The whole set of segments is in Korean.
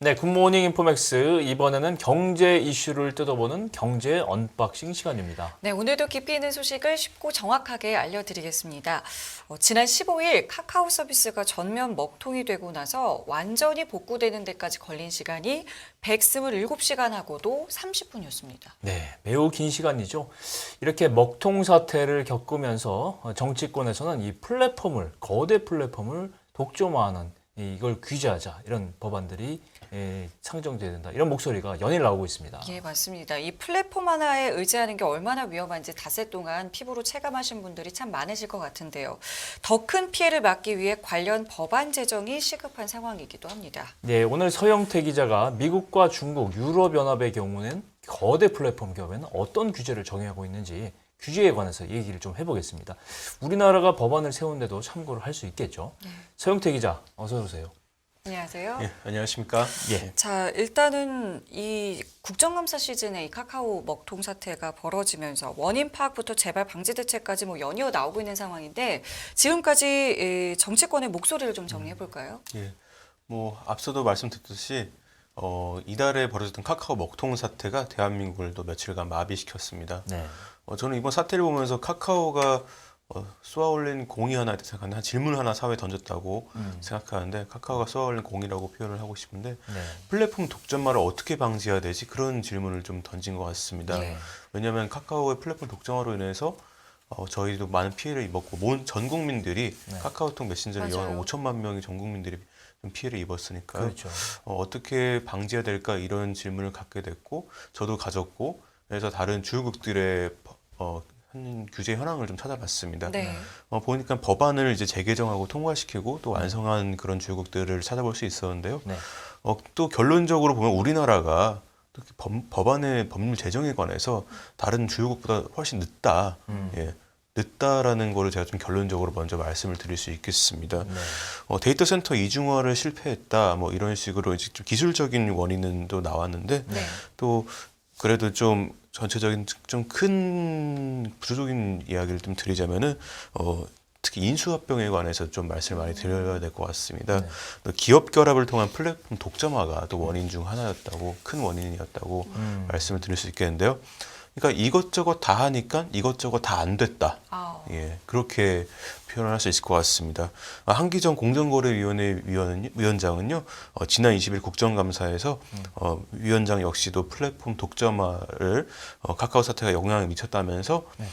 네, 굿모닝 인포맥스. 이번에는 경제 이슈를 뜯어보는 경제 언박싱 시간입니다. 네, 오늘도 깊이 있는 소식을 쉽고 정확하게 알려드리겠습니다. 지난 15일 카카오 서비스가 전면 먹통이 되고 나서 완전히 복구되는 데까지 걸린 시간이 127시간 하고도 30분이었습니다. 네, 매우 긴 시간이죠. 이렇게 먹통 사태를 겪으면서 정치권에서는 이 플랫폼을, 거대 플랫폼을 독점화하는 이걸 규제하자 이런 법안들이 상정돼야 된다. 이런 목소리가 연일 나오고 있습니다. 예, 맞습니다. 이 플랫폼 하나에 의지하는 게 얼마나 위험한지 닷새 동안 피부로 체감하신 분들이 참 많으실 것 같은데요. 더 큰 피해를 막기 위해 관련 법안 제정이 시급한 상황이기도 합니다. 네, 오늘 서영태 기자가 미국과 중국, 유럽연합의 경우는 거대 플랫폼 기업에는 어떤 규제를 정의하고 있는지 규제에 관해서 얘기를 좀 해보겠습니다. 우리나라가 법안을 세우는데도 참고를 할 수 있겠죠. 네. 서영태 기자, 어서 오세요. 안녕하세요. 예, 안녕하십니까? 예. 자, 일단은 이 국정감사 시즌에 이 카카오 먹통 사태가 벌어지면서 원인 파악부터 재발 방지 대책까지 연이어 나오고 있는 상황인데 지금까지 정치권의 목소리를 좀 정리해 볼까요? 예, 앞서도 말씀드렸듯이 이달에 벌어졌던 카카오 먹통 사태가 대한민국을 또 며칠간 마비시켰습니다. 네. 저는 이번 사태를 보면서 카카오가 쏘아올린 공이 하나 생각하는데 한 질문 하나 사회에 던졌다고 생각하는데 카카오가 쏘아올린 공이라고 표현을 하고 싶은데 네. 플랫폼 독점화를 어떻게 방지해야 되지? 그런 질문을 좀 던진 것 같습니다. 네. 왜냐하면 카카오의 플랫폼 독점화로 인해서 저희도 많은 피해를 입었고 전 국민들이 네. 카카오톡 메신저를 맞아요. 이용한 5천만 명의 전 국민들이 좀 피해를 입었으니까요. 그렇죠. 어떻게 방지해야 될까 이런 질문을 갖게 됐고 저도 가졌고 그래서 다른 주요국들의 한 규제 현황을 좀 찾아봤습니다. 네. 보니까 법안을 이제 재개정하고 통과시키고 또 완성한 그런 주요국들을 찾아볼 수 있었는데요. 네. 또 결론적으로 보면 우리나라가 또 법안의 법률 제정에 관해서 다른 주요국보다 훨씬 늦다. 예, 늦다라는 거를 제가 좀 결론적으로 먼저 말씀을 드릴 수 있겠습니다. 네. 데이터 센터 이중화를 실패했다. 이런 식으로 이제 좀 기술적인 원인은 또 나왔는데 네. 또 그래도 좀 전체적인 좀 큰 구조적인 이야기를 좀 드리자면은 특히 인수합병에 관해서 좀 말씀을 많이 드려야 될 것 같습니다. 네. 또 기업 결합을 통한 플랫폼 독점화가 또 원인 중 하나였다고 큰 원인이었다고 말씀을 드릴 수 있겠는데요. 그러니까 이것저것 다 하니까 이것저것 다 안 됐다. 아우. 예, 그렇게 표현을 할 수 있을 것 같습니다. 한기정 공정거래위원회 위원장은요, 지난 20일 국정감사에서 위원장 역시도 플랫폼 독점화를 카카오 사태가 영향을 미쳤다면서 네.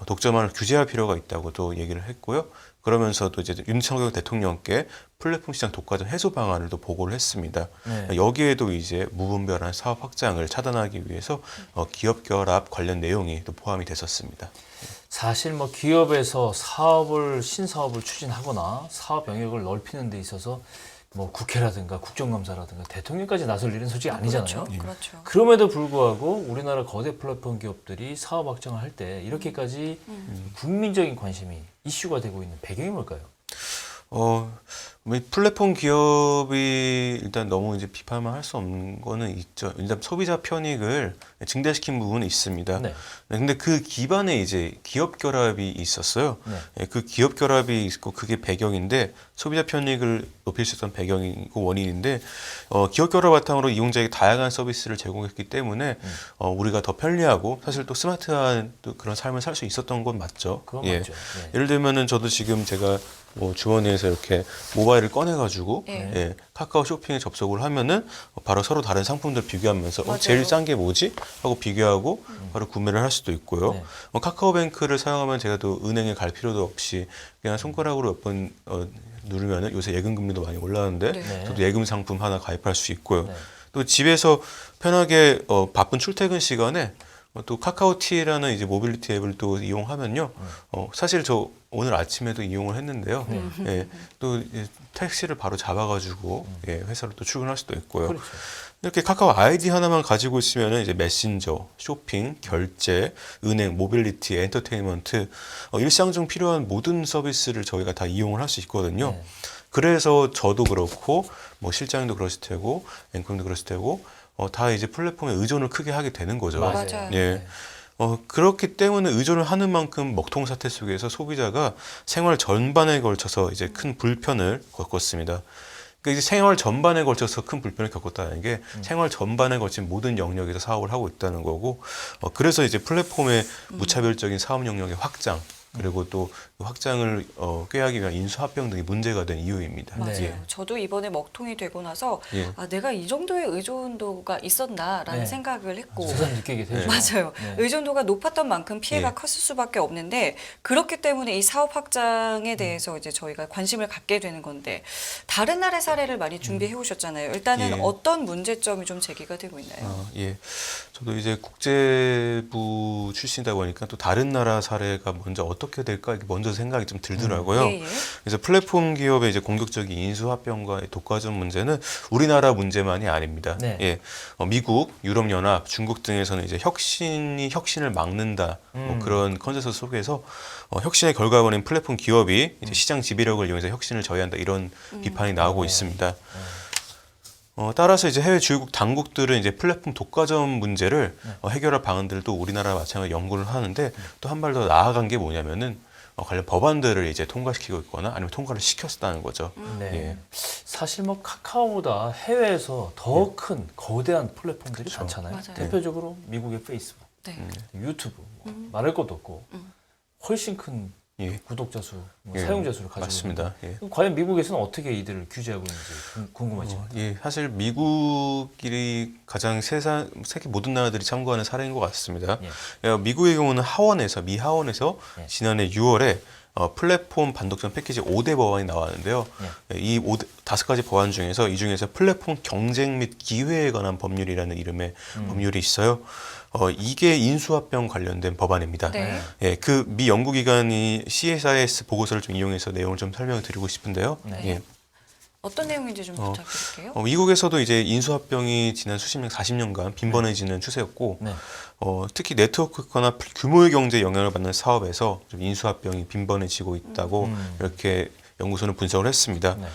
독점화를 규제할 필요가 있다고도 얘기를 했고요. 그러면서도 이제 윤석열 대통령께 플랫폼 시장 독과점 해소 방안을 또 보고를 했습니다. 네. 여기에도 이제 무분별한 사업 확장을 차단하기 위해서 기업 결합 관련 내용이 또 포함이 됐었습니다. 사실 기업에서 신사업을 추진하거나 사업 영역을 넓히는 데 있어서 국회라든가 국정감사라든가 대통령까지 나설 일은 솔직히 아니잖아요. 그렇죠. 그렇죠. 그럼에도 불구하고 우리나라 거대 플랫폼 기업들이 사업 확장을 할 때 이렇게까지 국민적인 관심이 이슈가 되고 있는 배경이 뭘까요? 플랫폼 기업이 일단 너무 이제 비판만 할 수 없는 거는 있죠. 일단 소비자 편익을 증대시킨 부분은 있습니다. 네. 근데 그 기반에 이제 기업 결합이 있었어요. 네. 그 기업 결합이 있고 그게 배경인데 소비자 편익을 높일 수 있었던 배경이고 원인인데 기업 결합 바탕으로 이용자에게 다양한 서비스를 제공했기 때문에 우리가 더 편리하고 사실 또 스마트한 또 그런 삶을 살 수 있었던 건 맞죠. 그건 예. 맞죠. 네. 예를 들면은 저도 지금 제가 주머니에서 이렇게 모바일을 꺼내가지고 네. 예, 카카오 쇼핑에 접속을 하면은 바로 서로 다른 상품들 비교하면서 맞아요. 제일 싼 게 뭐지? 하고 비교하고 바로 구매를 할 수도 있고요. 네. 카카오뱅크를 사용하면 제가 또 은행에 갈 필요도 없이 그냥 손가락으로 몇 번 누르면은 요새 예금 금리도 많이 올라가는데 네. 저도 예금 상품 하나 가입할 수 있고요. 네. 또 집에서 편하게 바쁜 출퇴근 시간에 또 카카오티라는 이제 모빌리티 앱을 또 이용하면요. 사실 저 오늘 아침에도 이용을 했는데요. 예, 또 택시를 바로 잡아가지고 회사로 또 출근할 수도 있고요. 그렇죠. 이렇게 카카오 아이디 하나만 가지고 있으면 이제 메신저, 쇼핑, 결제, 은행, 모빌리티, 엔터테인먼트 일상 중 필요한 모든 서비스를 저희가 다 이용을 할 수 있거든요. 네. 그래서 저도 그렇고 실장님도 그러실 테고 앵커님도 그러실 테고 다 이제 플랫폼에 의존을 크게 하게 되는 거죠. 맞아요. 예. 그렇기 때문에 의존을 하는 만큼 먹통 사태 속에서 소비자가 생활 전반에 걸쳐서 이제 큰 불편을 겪었습니다. 그러니까 이제 생활 전반에 걸쳐서 큰 불편을 겪었다는 게 생활 전반에 걸친 모든 영역에서 사업을 하고 있다는 거고, 그래서 이제 플랫폼의 무차별적인 사업 영역의 확장, 그리고 또 확장을 꾀하기 위한 인수합병 등이 문제가 된 이유입니다. 맞아요. 네. 저도 이번에 먹통이 되고 나서 예. 아, 내가 이 정도의 의존도가 있었나라는 네. 생각을 했고 새삼 느끼게 되죠. 맞아요. 네. 의존도가 높았던 만큼 피해가 예. 컸을 수밖에 없는데 그렇기 때문에 이 사업 확장에 대해서 이제 저희가 관심을 갖게 되는 건데 다른 나라의 사례를 많이 준비해 오셨잖아요. 일단은 예. 어떤 문제점이 좀 제기가 되고 있나요? 예. 저도 이제 국제부 출신이다 보니까 또 다른 나라 사례가 먼저 어떻게 될까 이렇게 먼저 생각이 좀 들더라고요. 예, 예. 그래서 플랫폼 기업의 이제 공격적인 인수합병과 독과점 문제는 우리나라 문제만이 아닙니다. 네. 예. 미국, 유럽연합, 중국 등에서는 이제 혁신이 혁신을 막는다 뭐 그런 컨센서스 속에서 혁신의 결과물인 플랫폼 기업이 이제 시장 지배력을 이용해서 혁신을 저해한다 이런 비판이 나오고 있습니다. 따라서 이제 해외 주요국 당국들은 이제 플랫폼 독과점 문제를 해결할 방안들을 또 우리나라와 마찬가지로 연구를 하는데 또 한 발 더 나아간 게 뭐냐면은 관련 법안들을 이제 통과시키고 있거나 아니면 통과를 시켰다는 거죠. 네. 예. 사실 뭐 카카오보다 해외에서 더 큰 거대한 플랫폼들이 그렇죠. 많잖아요. 맞아요. 대표적으로 미국의 페이스북, 네. 유튜브 뭐 말할 것도 없고 훨씬 큰 예. 구독자 수, 뭐 예. 사용자 수를 가지고 맞습니다. 예. 있는데 과연 미국에서는 어떻게 이들을 규제하고 있는지 궁금하죠. 예, 사실 미국이 가장 세계 모든 나라들이 참고하는 사례인 것 같습니다. 미국의 경우는 미 하원에서 예. 지난해 6월에 플랫폼 반독점 패키지 5대 법안이 나왔는데요. 이 5가지 법안 중에서 이 중에서 플랫폼 경쟁 및 기회에 관한 법률이라는 이름의 법률이 있어요. 이게 인수합병 관련된 법안입니다. 네. 예, 그 미 연구기관이 CSIS 보고서를 좀 이용해서 내용을 좀 설명을 드리고 싶은데요. 네. 예. 어떤 내용인지 좀 부탁드릴게요. 미국에서도 이제 인수합병이 지난 수십 년, 40년간 빈번해지는 추세였고, 네. 특히 네트워크거나 규모의 경제에 영향을 받는 사업에서 좀 인수합병이 빈번해지고 있다고 이렇게 연구소는 분석을 했습니다. 네.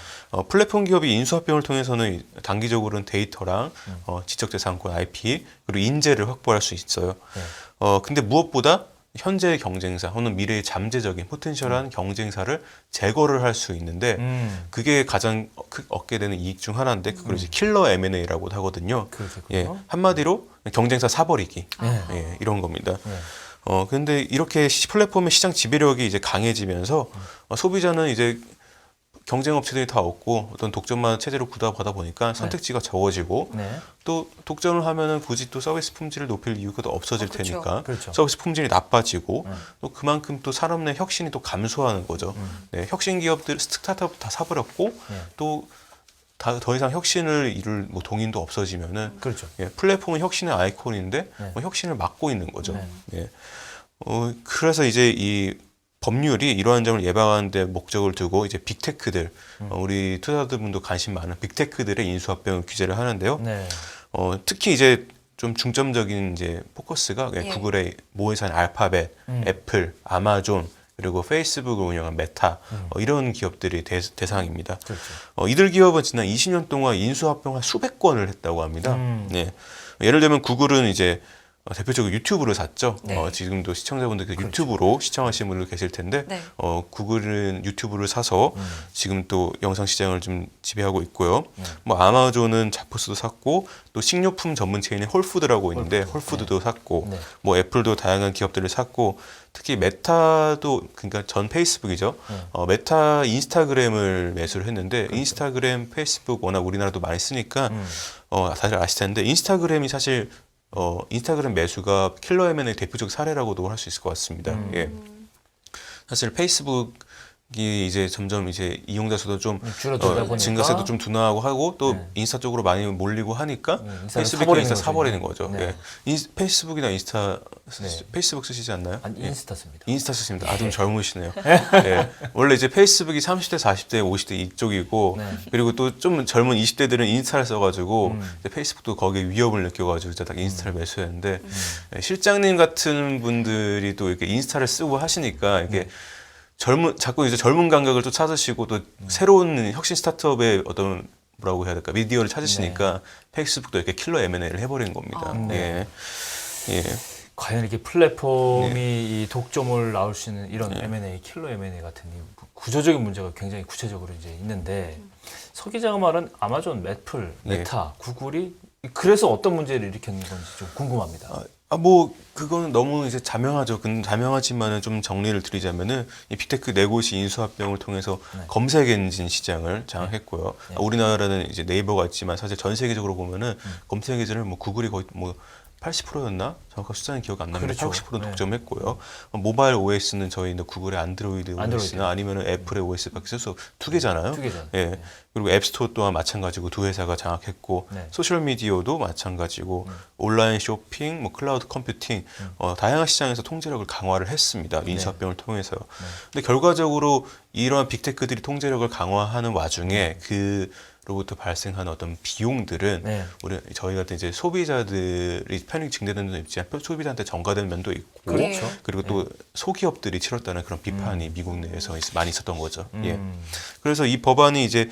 플랫폼 기업이 인수합병을 통해서는 단기적으로는 데이터랑 지적재산권 IP 그리고 인재를 확보할 수 있어요. 네. 근데 무엇보다 현재의 경쟁사 혹은 미래의 잠재적인 포텐셜한 경쟁사를 제거를 할 수 있는데 그게 가장 얻게 되는 이익 중 하나인데 그걸 이제 킬러 M&A라고 하거든요. 그렇군요. 예, 한마디로 경쟁사 사버리기 네. 예, 이런 겁니다. 네. 근데 이렇게 플랫폼의 시장 지배력이 이제 강해지면서 소비자는 이제 경쟁 업체들이 다 없고 어떤 독점만 체제로 구다하다 보니까 선택지가 적어지고 네. 또 독점을 하면은 굳이 또 서비스 품질을 높일 이유가 더 없어질 그렇죠. 테니까 그렇죠. 서비스 품질이 나빠지고 또 그만큼 또 산업 내 혁신이 또 감소하는 거죠. 네, 혁신 기업들 스타트업 다 사버렸고 네. 또 더 이상 혁신을 이룰 뭐 동인도 없어지면은 그렇죠. 예, 플랫폼은 혁신의 아이콘인데 네. 뭐 혁신을 막고 있는 거죠. 네. 예. 그래서 이제 이 법률이 이러한 점을 예방하는 데 목적을 두고 이제 빅테크들 우리 투자자분도 관심 많은 빅테크들의 인수합병을 규제를 하는데요. 네. 특히 이제 좀 중점적인 이제 포커스가 예. 구글의 모회사인 알파벳, 애플, 아마존 그리고 페이스북을 운영한 메타 이런 기업들이 대상입니다. 그렇죠. 이들 기업은 지난 20년 동안 인수합병을 수백 건을 했다고 합니다. 네. 예를 들면 구글은 이제 대표적으로 유튜브를 샀죠. 네. 지금도 시청자분들 유튜브로 시청하시는 분들 계실 텐데 네. 구글은 유튜브를 사서 지금 또 영상 시장을 좀 지배하고 있고요. 뭐 아마존은 자포스도 샀고 또 식료품 전문 체인인 홀푸드라고 있는데 홀푸드도 샀고 네. 뭐 애플도 다양한 기업들을 샀고 특히 메타도 그러니까 전 페이스북이죠. 메타 인스타그램을 매수를 했는데 인스타그램, 페이스북 워낙 우리나라도 많이 쓰니까 다들 아실 텐데 인스타그램이 사실 인스타그램 매수가 킬러 M&A 대표적 사례라고도 할 수 있을 것 같습니다. 예. 사실 페이스북이 이제 점점 이제 이용자 수도 좀 줄어들다 보니까 증가세도 좀 둔화하고 하고 또 네. 인스타 쪽으로 많이 몰리고 하니까 인스타를 페이스북이 인스타 사버리는 사버리는 거죠. 네. 예. 페이스북이나 인스타 네. 페이스북 쓰시지 않나요? 아니, 예. 인스타 씁니다. 인스타 쓰십니다. 좀 젊으시네요. 예. 원래 이제 페이스북이 30대, 40대, 50대 이쪽이고 네. 그리고 또 좀 젊은 20대들은 인스타를 써가지고 이제 페이스북도 거기에 위협을 느껴가지고 이제 딱 인스타를 매수했는데 예, 실장님 같은 분들이 또 이렇게 인스타를 쓰고 하시니까 이게 자꾸 이제 젊은 감각을 또 찾으시고 또 새로운 혁신 스타트업의 어떤 뭐라고 해야 될까 미디어를 찾으시니까 페이스북도 이렇게 킬러 M&A를 해버린 겁니다. 네. 예. 예. 과연 이렇게 플랫폼이 네. 이 독점을 나올 수 있는 이런 네. M&A, 킬러 M&A 같은 이 구조적인 문제가 굉장히 구체적으로 이제 있는데 서 기자가 말한 아마존, 애플, 네. 메타, 구글이 그래서 어떤 문제를 일으켰는 건지 좀 궁금합니다. 뭐 그거는 너무 이제 자명하죠. 자명하지만은 좀 정리를 드리자면은 이 빅테크 네 곳이 인수합병을 통해서 네. 검색 엔진 시장을 장악했고요. 네. 우리나라는 이제 네이버가 있지만 사실 전 세계적으로 보면은 검색 엔진을 뭐 구글이 거의 뭐 80%였나? 정확한 숫자는 기억 안 납니다. 그렇죠. 80% 네. 독점했고요. 모바일 OS는 저희 구글의 안드로이드 안드로이드. OS나 아니면은 애플의 OS밖에 쓸 수 두 개잖아요. 두 개잖아요. 예. 네. 그리고 앱스토어 또한 마찬가지고 두 회사가 장악했고 네. 소셜 미디어도 마찬가지고 온라인 쇼핑, 뭐 클라우드 컴퓨팅 다양한 시장에서 통제력을 강화를 했습니다. 인수합병을 통해서요. 근데 결과적으로 이러한 빅테크들이 통제력을 강화하는 와중에 그로부터 발생하는 어떤 비용들은 네. 저희 같은 이제 소비자들이 편익 증대되는 면도 있지만 소비자한테 전가되는 면도 있고 그렇죠. 그리고 또 소기업들이 치렀다는 그런 비판이 미국 내에서 많이 있었던 거죠. 예. 그래서 이 법안이 이제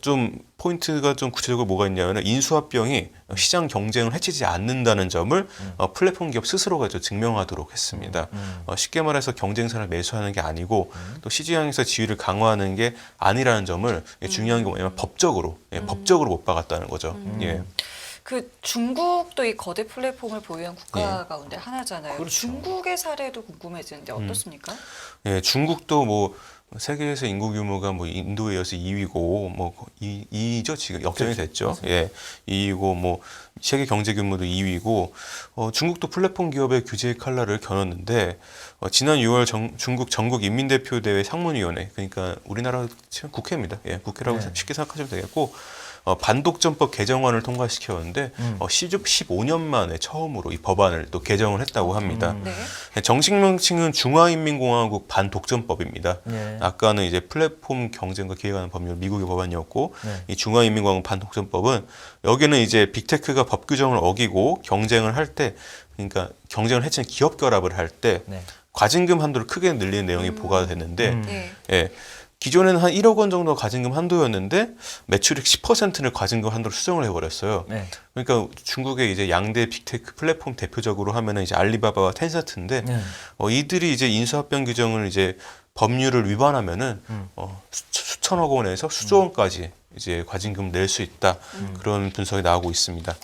좀 포인트가 좀 구체적으로 뭐가 있냐면 인수합병이 시장 경쟁을 해치지 않는다는 점을 플랫폼 기업 스스로가 좀 증명하도록 했습니다. 쉽게 말해서 경쟁사를 매수하는 게 아니고 또 시장에서 지위를 강화하는 게 아니라는 점을 중요한 게 뭐냐면 법적으로 법적으로 못 박았다는 거죠. 예. 그 중국도 이 거대 플랫폼을 보유한 국가 네. 가운데 하나잖아요. 그렇죠. 중국의 사례도 궁금해지는데 어떻습니까? 예, 중국도 뭐 세계에서 인구 규모가 뭐 인도에 이어서 2위고 뭐 2위죠 지금 역전이 됐죠. 예, 2위고 뭐 세계 경제 규모도 2위고 중국도 플랫폼 기업의 규제 칼날을 겨눴는데 지난 6월 중국 전국 인민대표대회 상문위원회 그러니까 우리나라 치면 국회입니다. 예, 국회라고 네. 쉽게 생각하시면 되겠고. 반독점법 개정안을 통과시켰는데 15년 만에 처음으로 이 법안을 또 개정을 했다고 합니다. 네. 정식 명칭은 중화인민공화국 반독점법입니다. 네. 아까는 이제 플랫폼 경쟁과 기획하는 법률 미국의 법안이었고 네. 이 중화인민공화국 반독점법은 여기는 이제 빅테크가 법 규정을 어기고 경쟁을 할 때 그러니까 경쟁을 해치는 기업 결합을 할 때 네. 과징금 한도를 크게 늘리는 내용이 부과가 됐는데 네. 예. 기존에는 한 1억 원 정도 가징금 한도였는데 매출액 10%를 과징금 한도로 수정을 해버렸어요. 네. 그러니까 중국의 이제 양대 빅테크 플랫폼 대표적으로 하면은 이제 알리바바와 텐센트인데 네. 이들이 이제 인수합병 규정을 이제 법률을 위반하면은 수천억 원에서 수조 원까지 이제 과징금 낼 수 있다 그런 분석이 나오고 있습니다.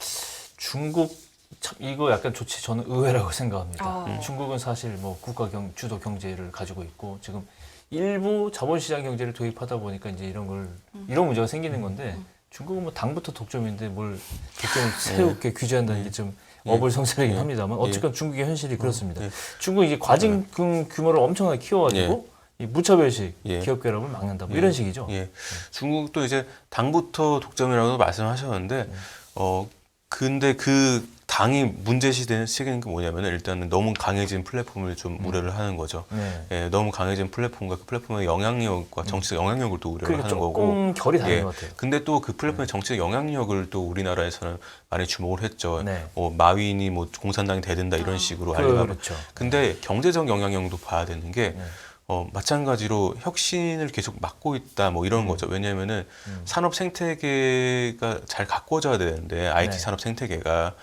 중국 참 이거 약간 좋지 저는 의외라고 생각합니다. 어. 중국은 사실 뭐 국가 주도 경제를 가지고 있고 지금 일부 자본시장 경제를 도입하다 보니까 이제 이런 문제가 생기는 건데 중국은 뭐 당부터 독점인데 뭘 독점을 새롭게 규제한다는 게 좀 어불성설이긴 합니다만 어쨌건 중국의 현실이 그렇습니다. 중국이 이제 과징금 규모를 엄청나게 키워가지고 이 무차별식 기업 결합을 막는다 뭐 이런 식이죠. 예. 중국도 이제 당부터 독점이라고 말씀하셨는데 근데 그 당이 문제시되는 시기는 뭐냐면 일단은 너무 강해진 플랫폼을 좀 우려를 하는 거죠. 네. 예, 너무 강해진 플랫폼과 그 플랫폼의 영향력과 정치적 영향력을 또 우려를 그러니까 하는 거고. 조금 결이 다른 예. 것 같아요. 근데 또 그 플랫폼의 정치적 영향력을 또 우리나라에서는 많이 주목을 했죠. 네. 마윈이 뭐 공산당이 대든다 이런 식으로 알리바바. 그렇죠. 근데 경제적 영향력도 봐야 되는 게 마찬가지로 혁신을 계속 막고 있다 뭐 이런 거죠. 왜냐하면은 산업 생태계가 잘 가꿔져야 되는데 IT 네. 산업 생태계가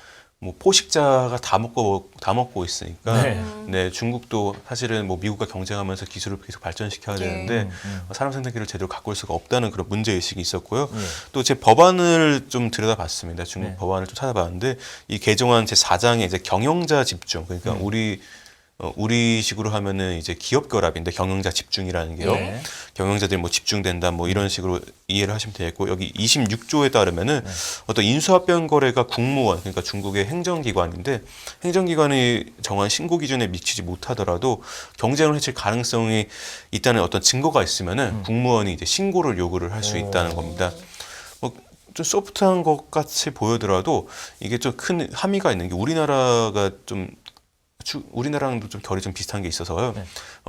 뭐 포식자가 다 먹고 있으니까 네. 중국도 사실은 뭐 미국과 경쟁하면서 기술을 계속 발전시켜야 되는데 산업 생태계를 제대로 가꿀 수가 없다는 그런 문제 의식이 있었고요. 또 제 법안을 좀 들여다봤습니다. 중국 법안을 좀 찾아봤는데 이 개정안 제 4장에 이제 경영자 집중 그러니까 우리식으로 하면은 이제 기업 결합인데 경영자 집중이라는 게요. 네. 경영자들이 뭐 집중된다 뭐 이런 식으로 이해를 하시면 되겠고 여기 26조에 따르면은 어떤 인수합병 거래가 국무원 그러니까 중국의 행정기관인데 행정기관이 정한 신고 기준에 미치지 못하더라도 경쟁을 해칠 가능성이 있다는 어떤 증거가 있으면은 국무원이 이제 신고를 요구를 할 수 있다는 겁니다. 좀 소프트한 것 같이 보여더라도 이게 좀 큰 함의가 있는 게 우리나라가 좀 우리나라랑도 좀 결이 좀 비슷한 게 있어서요.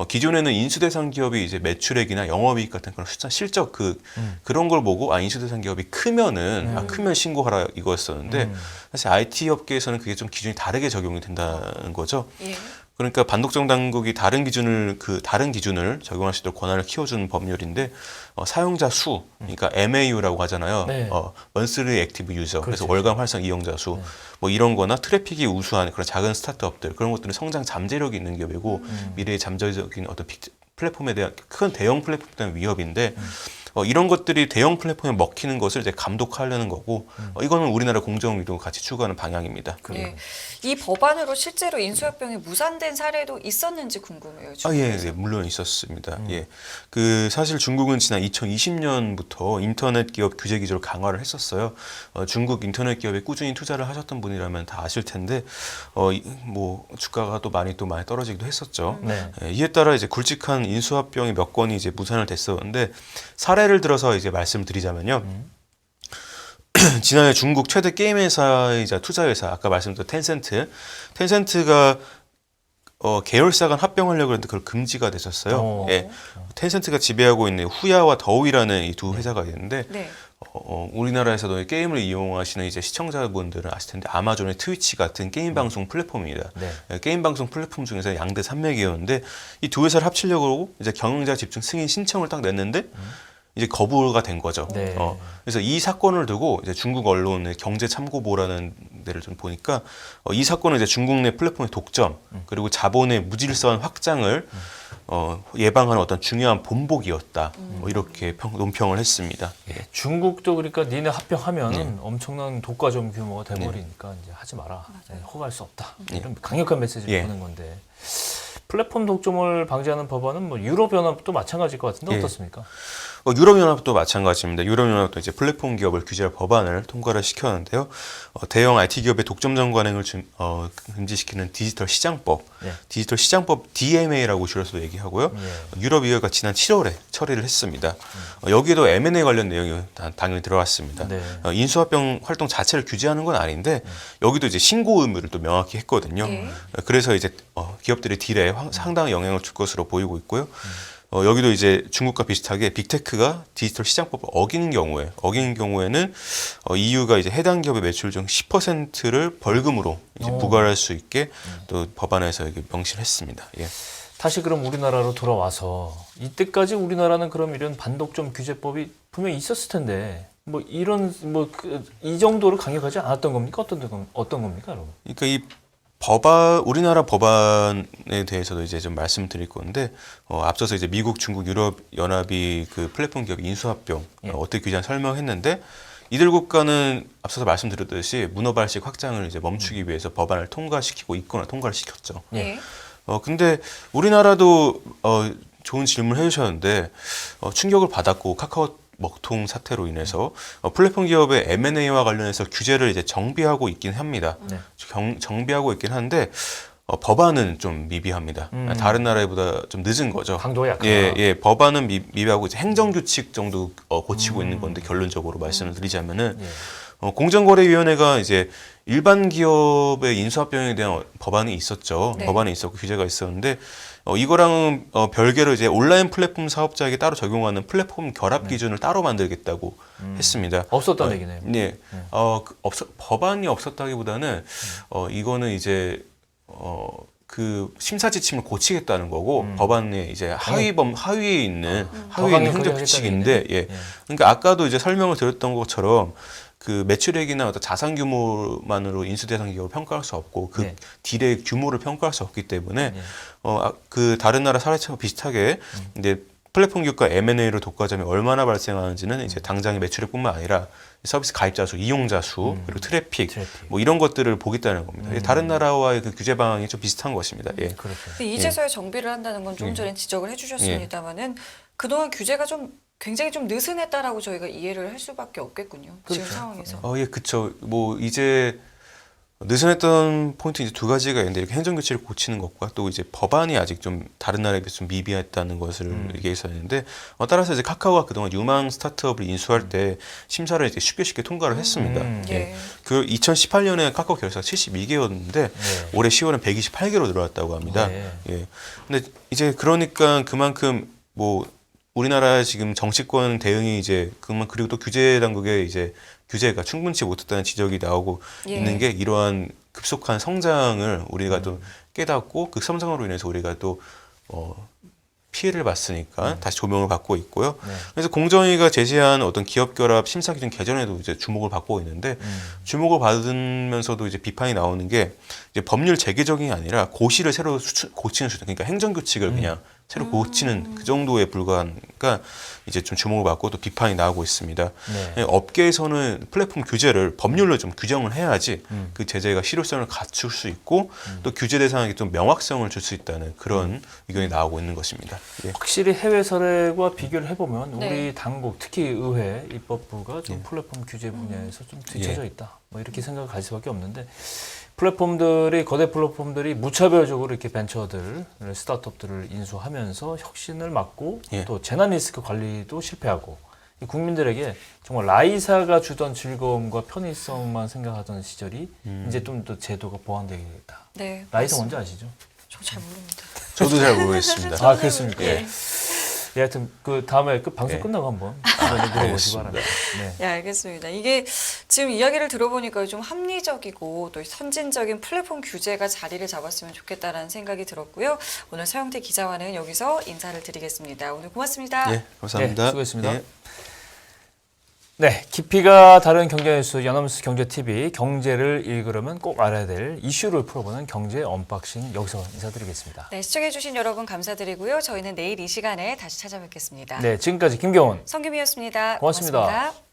기존에는 인수대상 기업이 이제 매출액이나 영업이익 같은 그런 숫자, 실적 그런 걸 보고 인수대상 기업이 크면은 크면 신고하라 이거였었는데 사실 IT 업계에서는 그게 좀 기준이 다르게 적용이 된다는 거죠. 예. 그러니까 반독점 당국이 다른 기준을 적용할 수 있도록 권한을 키워주는 법률인데 사용자 수, 그러니까 MAU라고 하잖아요. 네. Monthly Active User, 그래서 그렇죠. 월간 활성 이용자 수, 뭐 이런거나 트래픽이 우수한 그런 작은 스타트업들 그런 것들은 성장 잠재력이 있는 기업이고 미래의 잠재적인 어떤 플랫폼에 대한 큰 대형 플랫폼에 대한 위협인데. 이런 것들이 대형 플랫폼에 먹히는 것을 이제 감독하려는 거고 이거는 우리나라 공정위도 같이 추구하는 방향입니다. 예. 이 법안으로 실제로 인수합병이 무산된 사례도 있었는지 궁금해요. 예, 물론 있었습니다. 예, 사실 중국은 지난 2020년부터 인터넷 기업 규제 기조를 강화를 했었어요. 중국 인터넷 기업에 꾸준히 투자를 하셨던 분이라면 다 아실 텐데, 뭐 주가가 또 많이 떨어지기도 했었죠. 네. 예, 이에 따라 이제 굵직한 인수합병이 몇 건이 이제 무산을 됐었는데 사례를 들어서 이제 말씀드리자면요. 지난해 중국 최대 게임 회사이자 투자 회사 아까 말씀드린 텐센트가 계열사 간 합병하려고 했는데 그걸 금지가 됐었어요. 예. 텐센트가 지배하고 있는 후야와 더우이라는 이 두 회사가 있는데 네. 우리나라에서도 게임을 이용하시는 이제 시청자분들은 아실 텐데 아마존의 트위치 같은 게임 방송 플랫폼입니다. 네. 게임 방송 플랫폼 중에서 양대 산맥이었는데 이 두 회사를 합치려고 이제 경영자 집중 승인 신청을 딱 냈는데 이제 거부가 된 거죠. 네. 그래서 이 사건을 두고 이제 중국 언론의 경제참고보라는 데를 좀 보니까 이 사건은 이제 중국 내 플랫폼의 독점 그리고 자본의 무질서한 확장을 예방하는 어떤 중요한 본보기였다. 이렇게 논평을 했습니다. 예, 중국도 그러니까 니네 합병하면 엄청난 독과점 규모가 돼버리니까 이제 하지 마라. 허가할 수 없다. 이런 강력한 메시지를 보낸 건데 플랫폼 독점을 방지하는 법안은 뭐 유럽연합도 마찬가지일 것 같은데 어떻습니까? 유럽연합도 마찬가지입니다. 유럽연합도 이제 플랫폼 기업을 규제할 법안을 통과를 시켰는데요. 대형 IT 기업의 독점 전관행을 금지시키는 디지털 시장법, 디지털 시장법 DMA라고 줄여서 얘기하고요. 유럽의회가 지난 7월에 처리를 했습니다. 여기에도 M&A 관련 내용이 당연히 들어갔습니다. 인수합병 활동 자체를 규제하는 건 아닌데 여기도 이제 신고 의무를 또 명확히 했거든요. 그래서 이제 기업들의 딜에 상당한 영향을 줄 것으로 보이고 있고요. 여기도 이제 중국과 비슷하게 빅테크가 디지털 시장법을 어기는 경우에는 EU가 이제 해당 기업의 매출 중 10%를 벌금으로 이제 부과할 수 있게 또 법안에서 이게 명시를 했습니다. 예. 다시 그럼 우리나라로 돌아와서 이때까지 우리나라는 그럼 이런 반독점 규제법이 분명히 있었을 텐데 뭐 이런 이 정도로 강력하지 않았던 겁니까? 어떤 겁니까, 여러분? 그러니까 이 우리나라 법안에 대해서도 이제 좀 말씀드릴 건데 앞서서 이제 미국, 중국, 유럽 연합이 그 플랫폼 기업 인수합병 어떻게 규제하는지 설명했는데 이들 국가는 앞서서 말씀드렸듯이 문어발식 확장을 이제 멈추기 위해서 법안을 통과시키고 있거나 통과를 시켰죠. 근데 우리나라도 좋은 질문을 해주셨는데 충격을 받았고 카카오 먹통 사태로 인해서 플랫폼 기업의 M&A와 관련해서 규제를 이제 정비하고 있긴 합니다. 정비하고 있긴 한데 법안은 좀 미비합니다. 다른 나라보다 좀 늦은 거죠. 강도가 약하다. 예, 법안은 미비하고 이제 행정규칙 정도 고치고 있는 건데 결론적으로 말씀을 드리자면은 공정거래위원회가 이제 일반 기업의 인수합병에 대한 법안이 있었죠. 법안이 있었고 규제가 있었는데 이거랑은 별개로 이제 온라인 플랫폼 사업자에게 따로 적용하는 플랫폼 결합 기준을 따로 만들겠다고 했습니다. 없었다는 얘기네요. 네, 법안이 없었다기보다는 이거는 이제 그 심사 지침을 고치겠다는 거고 법안에 이제 하위에 있는 행정 규칙인데 그러니까 아까도 이제 설명을 드렸던 것처럼 그 매출액이나 어떤 자산 규모만으로 인수 대상 기업을 평가할 수 없고 그 딜의 규모를 평가할 수 없기 때문에 그 다른 나라 사례처럼 비슷하게 이제 플랫폼 기업과 M&A로 독과점이 얼마나 발생하는지는 이제 당장의 매출액뿐만 아니라 서비스 가입자 수, 이용자 수, 그리고 트래픽 뭐 이런 것들을 보겠다는 겁니다. 다른 나라와의 그 규제 방향이 좀 비슷한 것입니다. 예. 근데 이제서야 정비를 한다는 건 좀 전에 지적을 해주셨습니다만은 그동안 규제가 굉장히 좀 느슨했다라고 저희가 이해를 할 수밖에 없겠군요. 지금 상황에서. 예, 그렇죠. 뭐 이제 느슨했던 포인트 이제 두 가지가 있는데 이렇게 행정규칙을 고치는 것과 또 이제 법안이 아직 좀 다른 나라에 비해서 좀 미비했다는 것을 얘기했었는데 따라서 이제 카카오가 그동안 유망 스타트업을 인수할 때 심사를 이제 쉽게 통과를 했습니다. 그 2018년에 카카오 계열사가 72개였는데 올해 10월엔 128개로 늘어났다고 합니다. 예. 근데 이제 그러니까 그만큼 뭐 우리나라 지금 정치권 대응이 이제 그리고 또 규제 당국의 이제 규제가 충분치 못했다는 지적이 나오고 있는 게 이러한 급속한 성장을 우리가 좀 깨닫고 극성장으로 인해서 우리가 또 피해를 봤으니까 다시 조명을 받고 있고요. 네. 그래서 공정위가 제시한 어떤 기업 결합 심사 기준 개정에도 이제 주목을 받고 있는데 주목을 받으면서도 이제 비판이 나오는 게 이제 법률 재개 적용이 아니라 고시를 새로 고치는 수준, 그러니까 행정 규칙을 그냥 새로 고치는 그 정도에 불과하니까 이제 좀 주목을 받고 또 비판이 나오고 있습니다. 네. 업계에서는 플랫폼 규제를 법률로 좀 규정을 해야지 그 제재가 실효성을 갖출 수 있고 또 규제 대상에게 좀 명확성을 줄 수 있다는 그런 의견이 나오고 있는 것입니다. 예. 확실히 해외 사례와 비교를 해보면 네. 우리 당국 특히 의회 입법부가 좀 플랫폼 규제 분야에서 좀 뒤처져 예. 있다. 뭐 이렇게 생각을 가질 수밖에 없는데 플랫폼들이 거대 플랫폼들이 무차별적으로 이렇게 벤처들, 스타트업들을 인수하면서 혁신을 막고 예. 또 재난 리스크 관리도 실패하고 이 국민들에게 정말 라이사가 주던 즐거움과 편의성만 생각하던 시절이 이제 좀 더 제도가 보완되겠다. 네, 라이사 맞습니다. 뭔지 아시죠? 저 잘 모릅니다. 저도 잘 모르겠습니다. 아 그렇습니까? 예. 예, 하여튼 그 다음에 그 방송 네. 끝나고 한번 물어보시기 알겠습니다. 바랍니다. 네. 네, 알겠습니다. 이게 지금 이야기를 들어보니까 좀 합리적이고 또 선진적인 플랫폼 규제가 자리를 잡았으면 좋겠다라는 생각이 들었고요. 오늘 서영태 기자와는 여기서 인사를 드리겠습니다. 오늘 고맙습니다. 예, 감사합니다. 네, 수고했습니다. 예. 네, 깊이가 다른 경제뉴스 연합뉴스 경제TV 경제를 읽으려면 꼭 알아야 될 이슈를 풀어보는 경제 언박싱 여기서 인사드리겠습니다. 네, 시청해주신 여러분 감사드리고요. 저희는 내일 이 시간에 다시 찾아뵙겠습니다. 네, 지금까지 김경훈 성규미였습니다. 고맙습니다. 고맙습니다.